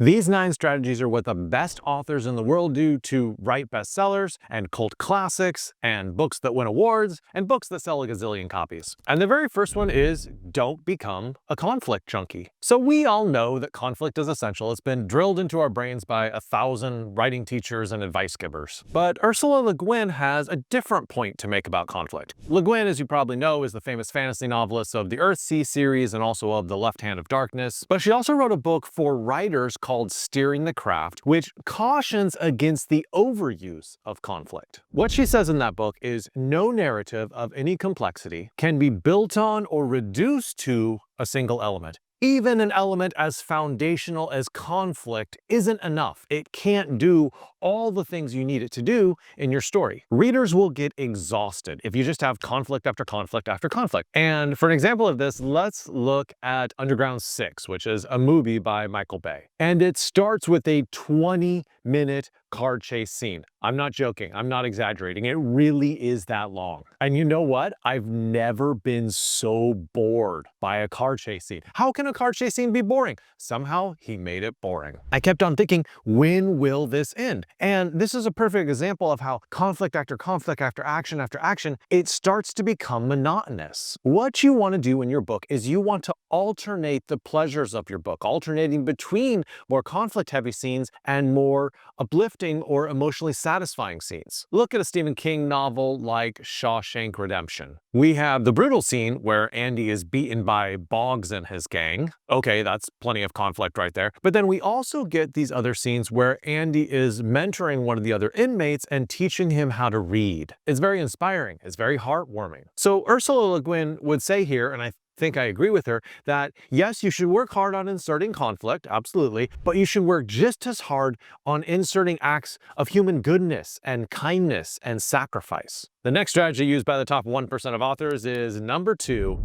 These 9 strategies are what the best authors in the world do to write bestsellers and cult classics and books that win awards and books that sell a gazillion copies. And the very first one is don't become a conflict junkie. So we all know that conflict is essential. It's been drilled into our brains by 1,000 writing teachers and advice givers. But Ursula Le Guin has a different point to make about conflict. Le Guin, as you probably know, is the famous fantasy novelist of the Earthsea series and also of The Left Hand of Darkness. But she also wrote a book for writers called Steering the Craft, which cautions against the overuse of conflict. What she says in that book is no narrative of any complexity can be built on or reduced to a single element. Even an element as foundational as conflict isn't enough. It can't do all the things you need it to do in your story. Readers will get exhausted if you just have conflict after conflict after conflict. And for an example of this, let's look at Underground 6, which is a movie by Michael Bay. And it starts with a 20-minute car chase scene. I'm not joking. I'm not exaggerating. It really is that long. And you know what? I've never been so bored by a car chase scene. How can a car chase scene be boring? Somehow he made it boring. I kept on thinking, when will this end? And this is a perfect example of how conflict after action after action, it starts to become monotonous. What you want to do in your book is you want to alternate the pleasures of your book, alternating between more conflict-heavy scenes and more uplifting or emotionally satisfying scenes. Look at a Stephen King novel like Shawshank Redemption. We have the brutal scene where Andy is beaten by Boggs and his gang. Okay, that's plenty of conflict right there. But then we also get these other scenes where Andy is mentoring one of the other inmates and teaching him how to read. It's very inspiring. It's very heartwarming. So Ursula Le Guin would say here, and I think I agree with her, that yes, you should work hard on inserting conflict, absolutely, but you should work just as hard on inserting acts of human goodness and kindness and sacrifice. The next strategy used by the top 1% of authors is number 2,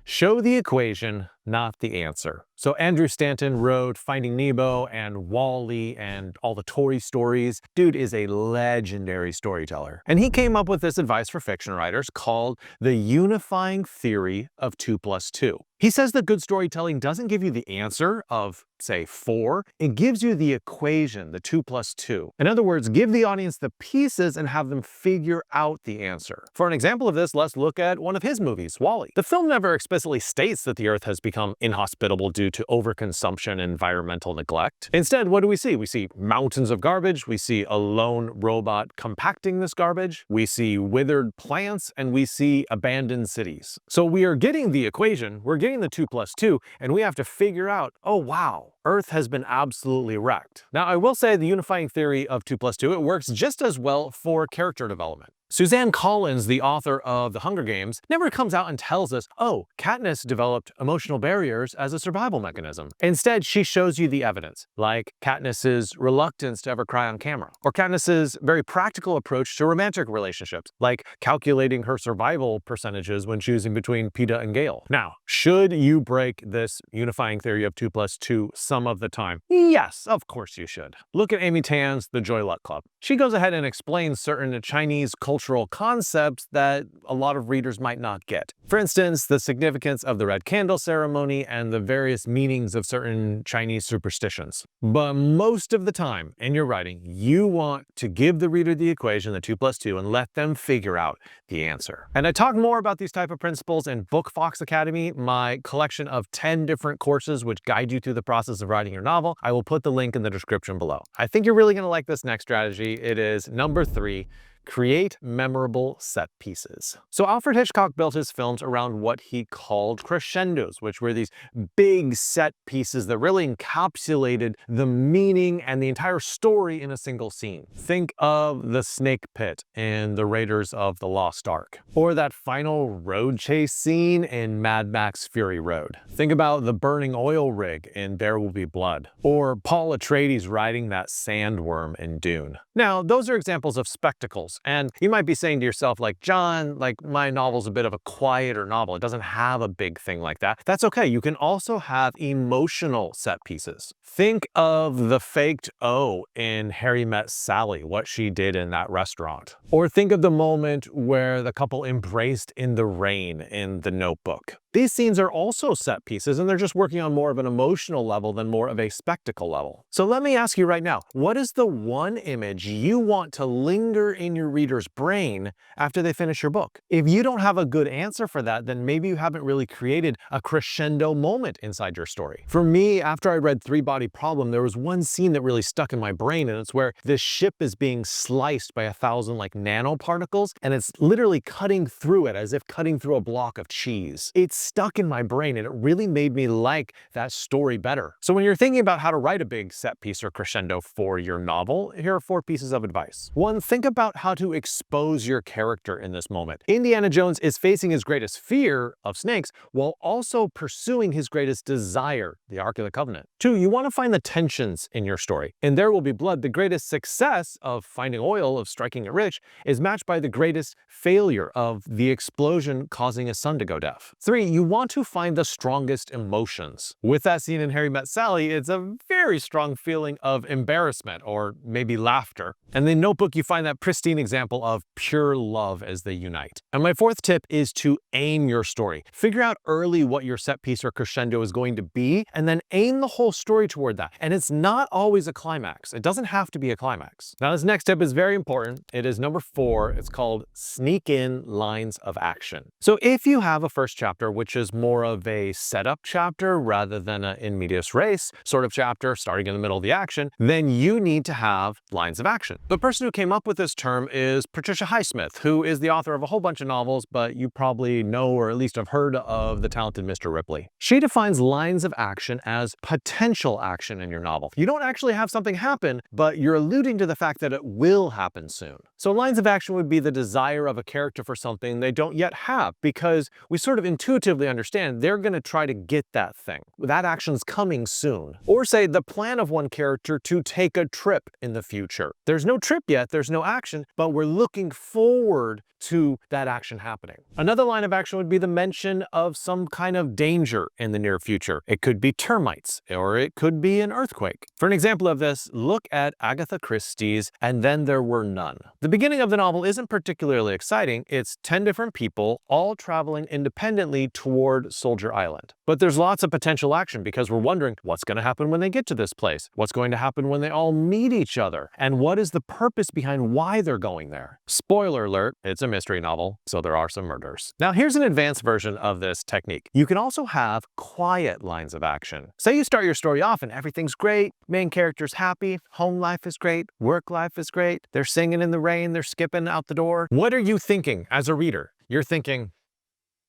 show the equation, not the answer. So Andrew Stanton wrote Finding Nemo and Wall-E and all the Toy stories. Dude is a legendary storyteller. And he came up with this advice for fiction writers called the unifying theory of 2 plus 2. He says that good storytelling doesn't give you the answer of, say, 4. It gives you the equation, the 2 plus 2. In other words, give the audience the pieces and have them figure out the answer. For an example of this, let's look at one of his movies, Wall-E. The film never explicitly states that the Earth has become inhospitable due to overconsumption and environmental neglect. Instead, what do? We see mountains of garbage, we see a lone robot compacting this garbage, we see withered plants, and we see abandoned cities. So we are getting the equation, we're getting the 2 plus 2, and we have to figure out, oh wow, Earth has been absolutely wrecked. Now, I will say the unifying theory of 2 plus 2, it works just as well for character development. Suzanne Collins, the author of The Hunger Games, never comes out and tells us, oh, Katniss developed emotional barriers as a survival mechanism. Instead, she shows you the evidence, like Katniss's reluctance to ever cry on camera, or Katniss's very practical approach to romantic relationships, like calculating her survival percentages when choosing between Peeta and Gale. Now, should you break this unifying theory of 2 plus 2 some of the time? Yes, of course you should. Look at Amy Tan's The Joy Luck Club. She goes ahead and explains certain Chinese cultural concepts that a lot of readers might not get. For instance, the significance of the red candle ceremony and the various meanings of certain Chinese superstitions. But most of the time in your writing, you want to give the reader the equation, the 2 plus 2, and let them figure out the answer. And I talk more about these type of principles in Bookfox Academy, my collection of 10 different courses which guide you through the process of writing your novel. I will put the link in the description below. I think you're really going to like this next strategy. It is number 3. Create memorable set pieces. So Alfred Hitchcock built his films around what he called crescendos, which were these big set pieces that really encapsulated the meaning and the entire story in a single scene. Think of the snake pit in The Raiders of the Lost Ark, or that final road chase scene in Mad Max Fury Road. Think about the burning oil rig in There Will Be Blood, or Paul Atreides riding that sandworm in Dune. Now, those are examples of spectacles. And you might be saying to yourself, like, John, like, my novel's a bit of a quieter novel. It doesn't have a big thing like that. That's okay. You can also have emotional set pieces. Think of the faked O in Harry Met Sally, what she did in that restaurant. Or think of the moment where the couple embraced in the rain in The Notebook. These scenes are also set pieces, and they're just working on more of an emotional level than more of a spectacle level. So let me ask you right now, what is the one image you want to linger in your reader's brain after they finish your book? If you don't have a good answer for that, then maybe you haven't really created a crescendo moment inside your story. For me, after I read Three Body Problem, there was one scene that really stuck in my brain, and it's where this ship is being sliced by 1,000 like nanoparticles, and it's literally cutting through it as if cutting through a block of cheese. It's stuck in my brain, and it really made me like that story better. So when you're thinking about how to write a big set piece or crescendo for your novel, here are 4 pieces of advice. 1, think about how to expose your character in this moment. Indiana Jones is facing his greatest fear of snakes while also pursuing his greatest desire, the Ark of the Covenant. 2, you want to find the tensions in your story. In There Will Be Blood, the greatest success of finding oil, of striking it rich, is matched by the greatest failure of the explosion causing his son to go deaf. 3, you want to find the strongest emotions. With that scene in Harry Met Sally, it's a very strong feeling of embarrassment or maybe laughter. And in Notebook, you find that pristine example of pure love as they unite. And my 4th tip is to aim your story. Figure out early what your set piece or crescendo is going to be, and then aim the whole story toward that. And it's not always a climax. It doesn't have to be a climax. Now, this next tip is very important. It is number 4. It's called sneak in lines of action. So if you have a first chapter, which is more of a setup chapter rather than an in medias res sort of chapter starting in the middle of the action, then you need to have lines of action. The person who came up with this term is Patricia Highsmith, who is the author of a whole bunch of novels, but you probably know or at least have heard of The Talented Mr. Ripley. She defines lines of action as potential action in your novel. You don't actually have something happen, but you're alluding to the fact that it will happen soon. So lines of action would be the desire of a character for something they don't yet have, because we sort of intuitively understand they're going to try to get that thing. That action's coming soon. Or say the plan of one character to take a trip in the future. There's no trip yet, there's no action, but we're looking forward to that action happening. Another line of action would be the mention of some kind of danger in the near future. It could be termites, or it could be an earthquake. For an example of this, look at Agatha Christie's And Then There Were None. The beginning of the novel isn't particularly exciting. It's 10 different people all traveling independently toward Soldier Island. But there's lots of potential action because we're wondering what's going to happen when they get to this place, what's going to happen when they all meet each other, and what is the purpose behind why they're going there. Spoiler alert, it's a mystery novel, so there are some murders. Now here's an advanced version of this technique. You can also have quiet lines of action. Say you start your story off and everything's great, main character's happy, home life is great, work life is great, they're singing in the rain, they're skipping out the door. What are you thinking as a reader? You're thinking,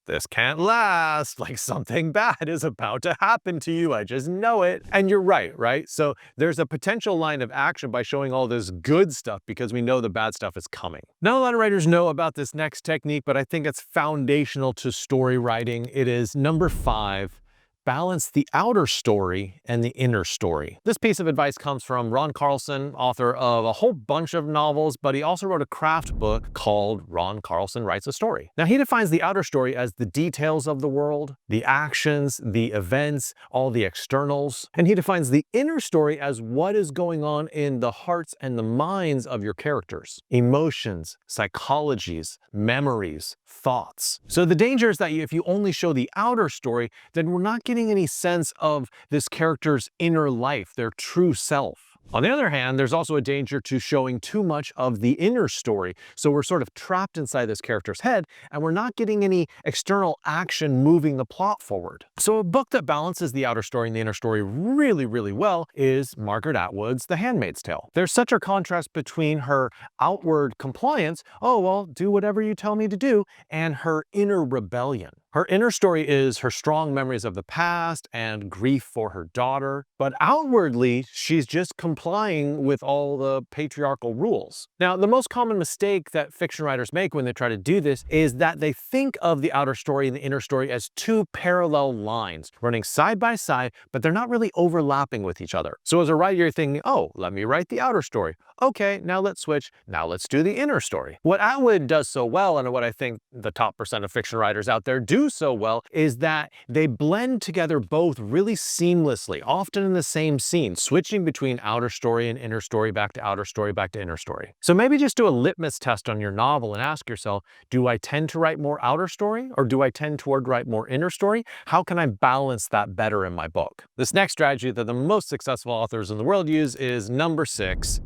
this can't last, like something bad is about to happen to you, I just know it. And you're right? So there's a potential line of action by showing all this good stuff because we know the bad stuff is coming. Not a lot of writers know about this next technique, but I think it's foundational to story writing. It is number 5. Balance the outer story and the inner story. This piece of advice comes from Ron Carlson, author of a whole bunch of novels, but he also wrote a craft book called Ron Carlson Writes a Story. Now, he defines the outer story as the details of the world, the actions, the events, all the externals, and he defines the inner story as what is going on in the hearts and the minds of your characters. Emotions, psychologies, memories, thoughts. So the danger is that if you only show the outer story, then we're not getting any sense of this character's inner life, their true self. On the other hand, there's also a danger to showing too much of the inner story. So we're sort of trapped inside this character's head and we're not getting any external action moving the plot forward. So a book that balances the outer story and the inner story really, really well is Margaret Atwood's The Handmaid's Tale. There's such a contrast between her outward compliance, oh, well, do whatever you tell me to do, and her inner rebellion. Her inner story is her strong memories of the past and grief for her daughter, but outwardly, she's just complying with all the patriarchal rules. Now, the most common mistake that fiction writers make when they try to do this is that they think of the outer story and the inner story as 2 parallel lines running side by side, but they're not really overlapping with each other. So as a writer, you're thinking, oh, let me write the outer story. Okay, now let's switch. Now let's do the inner story. What Atwood does so well, and what I think the top % of fiction writers out there do so well, is that they blend together both really seamlessly, often in the same scene, switching between outer outer story and inner story back to outer story back to inner story. So maybe just do a litmus test on your novel and ask yourself, do I tend to write more outer story or do I tend toward write more inner story? How can I balance that better in my book? This next strategy that the most successful authors in the world use is number 6,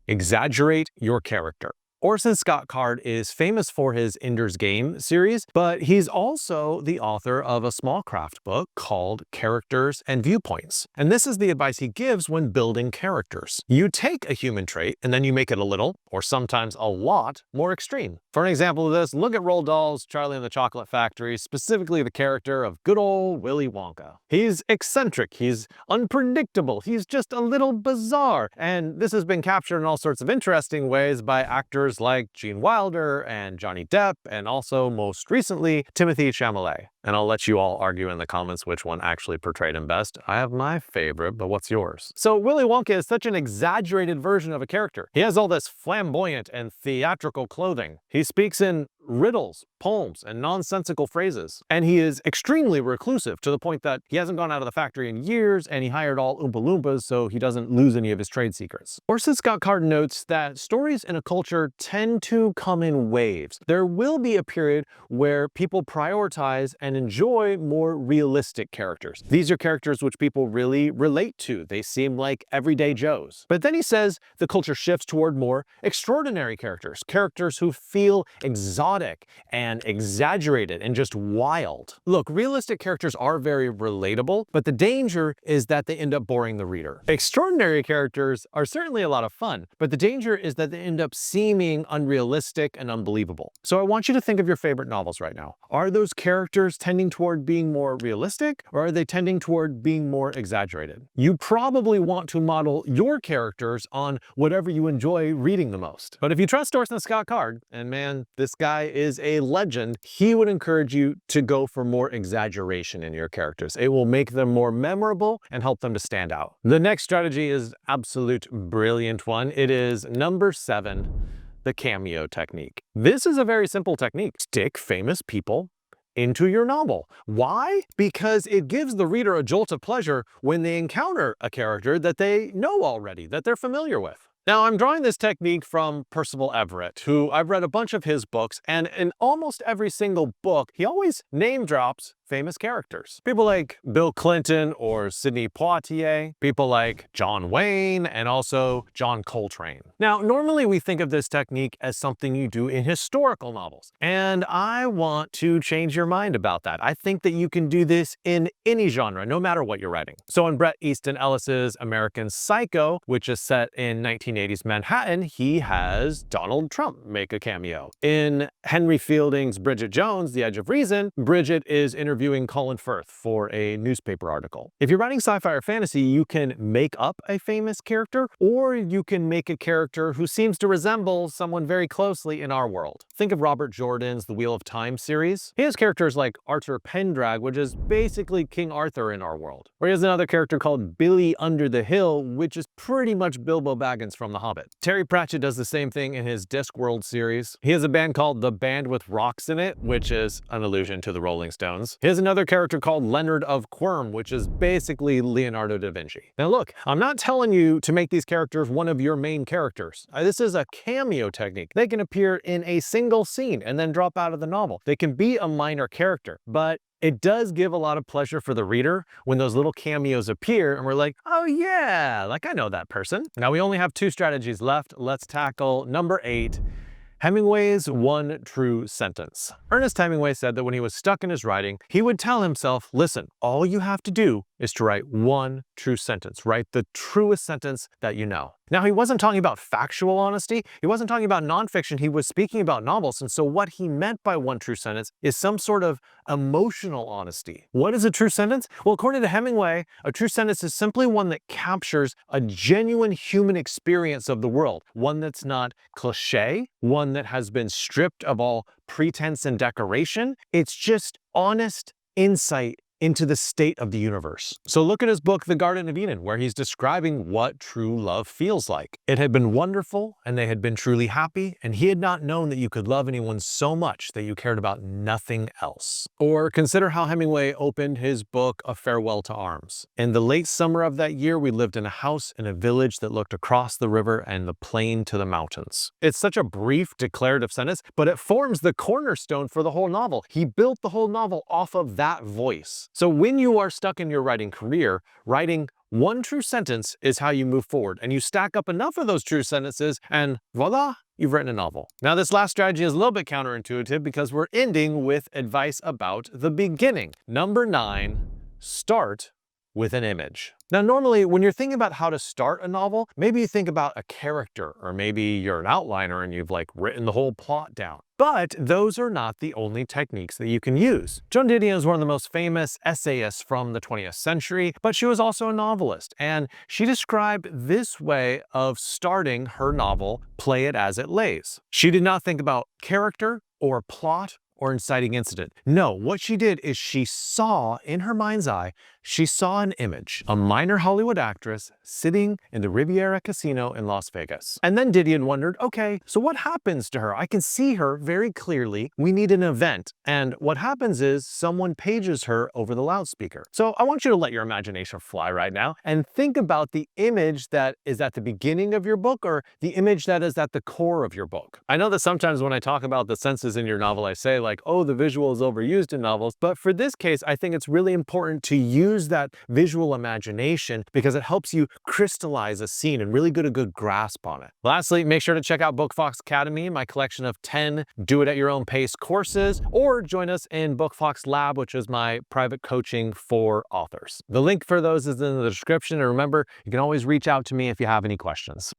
exaggerate your character. Orson Scott Card is famous for his Ender's Game series, but he's also the author of a small craft book called Characters and Viewpoints. And this is the advice he gives when building characters. You take a human trait and then you make it a little, or sometimes a lot, more extreme. For an example of this, look at Roald Dahl's Charlie and the Chocolate Factory, specifically the character of good old Willy Wonka. He's eccentric, he's unpredictable, he's just a little bizarre. And this has been captured in all sorts of interesting ways by actors like Gene Wilder and Johnny Depp, and also most recently Timothée Chalamet. And I'll let you all argue in the comments which one actually portrayed him best. I have my favorite, but what's yours? So Willy Wonka is such an exaggerated version of a character. He has all this flamboyant and theatrical clothing. He speaks in riddles, poems, and nonsensical phrases. And he is extremely reclusive to the point that he hasn't gone out of the factory in years, and he hired all Oompa Loompas so he doesn't lose any of his trade secrets. Orson Scott Card notes that stories in a culture tend to come in waves. There will be a period where people prioritize and enjoy more realistic characters. These are characters which people really relate to. They seem like everyday Joes. But then he says the culture shifts toward more extraordinary characters, characters who feel exotic and exaggerated and just wild. Look, realistic characters are very relatable, but the danger is that they end up boring the reader. Extraordinary characters are certainly a lot of fun, but the danger is that they end up seeming unrealistic and unbelievable. So I want you to think of your favorite novels right now. Are those characters tending toward being more realistic, or are they tending toward being more exaggerated? You probably want to model your characters on whatever you enjoy reading the most. But if you trust Orson Scott Card, and man, this guy is a legend, he would encourage you to go for more exaggeration in your characters. It will make them more memorable and help them to stand out. The next strategy is absolute brilliant one. It is number 7, the Cameo Technique. This is a very simple technique. Stick famous people into your novel. Why? Because it gives the reader a jolt of pleasure when they encounter a character that they know already, that they're familiar with. Now, I'm drawing this technique from Percival Everett, who I've read a bunch of his books, and in almost every single book, he always name drops famous characters. People like Bill Clinton or Sidney Poitier, people like John Wayne, and also John Coltrane. Now, normally we think of this technique as something you do in historical novels, and I want to change your mind about that. I think that you can do this in any genre, no matter what you're writing. So in Bret Easton Ellis's American Psycho, which is set in 1980s Manhattan, he has Donald Trump make a cameo. In Henry Fielding's Bridget Jones, The Edge of Reason, Bridget is interviewing Colin Firth for a newspaper article. If you're writing sci-fi or fantasy, you can make up a famous character, or you can make a character who seems to resemble someone very closely in our world. Think of Robert Jordan's The Wheel of Time series. He has characters like Arthur Pendrag, which is basically King Arthur in our world. Or he has another character called Billy Under the Hill, which is pretty much Bilbo Baggins from The Hobbit. Terry Pratchett does the same thing in his Discworld series. He has a band called The Band with Rocks in It, which is an allusion to the Rolling Stones. He has another character called Leonard of Quirm, which is basically Leonardo da Vinci. Now look, I'm not telling you to make these characters one of your main characters. This is a cameo technique. They can appear in a single scene and then drop out of the novel. They can be a minor character, but it does give a lot of pleasure for the reader when those little cameos appear and we're like, oh yeah, like I know that person. Now we only have 2 strategies left. Let's tackle number 8. Hemingway's one true sentence. Ernest Hemingway said that when he was stuck in his writing, he would tell himself, listen, all you have to do is to write one true sentence. Write the truest sentence that you know. Now, he wasn't talking about factual honesty. He wasn't talking about nonfiction. He was speaking about novels. And so what he meant by one true sentence is some sort of emotional honesty. What is a true sentence? Well, according to Hemingway, a true sentence is simply one that captures a genuine human experience of the world. One that's not cliche, one that has been stripped of all pretense and decoration. It's just honest insight into the state of the universe. So look at his book, The Garden of Eden, where he's describing what true love feels like. It had been wonderful, and they had been truly happy, and he had not known that you could love anyone so much that you cared about nothing else. Or consider how Hemingway opened his book, A Farewell to Arms. In the late summer of that year, we lived in a house in a village that looked across the river and the plain to the mountains. It's such a brief declarative sentence, but it forms the cornerstone for the whole novel. He built the whole novel off of that voice. So when you are stuck in your writing career, writing one true sentence is how you move forward, and you stack up enough of those true sentences and voila, you've written a novel. Now, this last strategy is a little bit counterintuitive because we're ending with advice about the beginning. Number 9, start with an image. Now, normally when you're thinking about how to start a novel, maybe you think about a character, or maybe you're an outliner and you've written the whole plot down. But those are not the only techniques that you can use. Joan Didion is one of the most famous essayists from the 20th century, but she was also a novelist, and she described this way of starting her novel, Play It As It Lays. She did not think about character or plot or inciting incident. No, what she did is she saw, in her mind's eye, she saw an image, a minor Hollywood actress sitting in the Riviera Casino in Las Vegas. And then Didion wondered, okay, so what happens to her? I can see her very clearly. We need an event. And what happens is someone pages her over the loudspeaker. So I want you to let your imagination fly right now and think about the image that is at the beginning of your book, or the image that is at the core of your book. I know that sometimes when I talk about the senses in your novel, I say oh, the visual is overused in novels. But for this case, I think it's really important to use that visual imagination because it helps you crystallize a scene and really get a good grasp on it. Lastly, make sure to check out Bookfox Academy, my collection of 10 do-it-at-your-own-pace courses, or join us in Bookfox Lab, which is my private coaching for authors. The link for those is in the description, and remember, you can always reach out to me if you have any questions.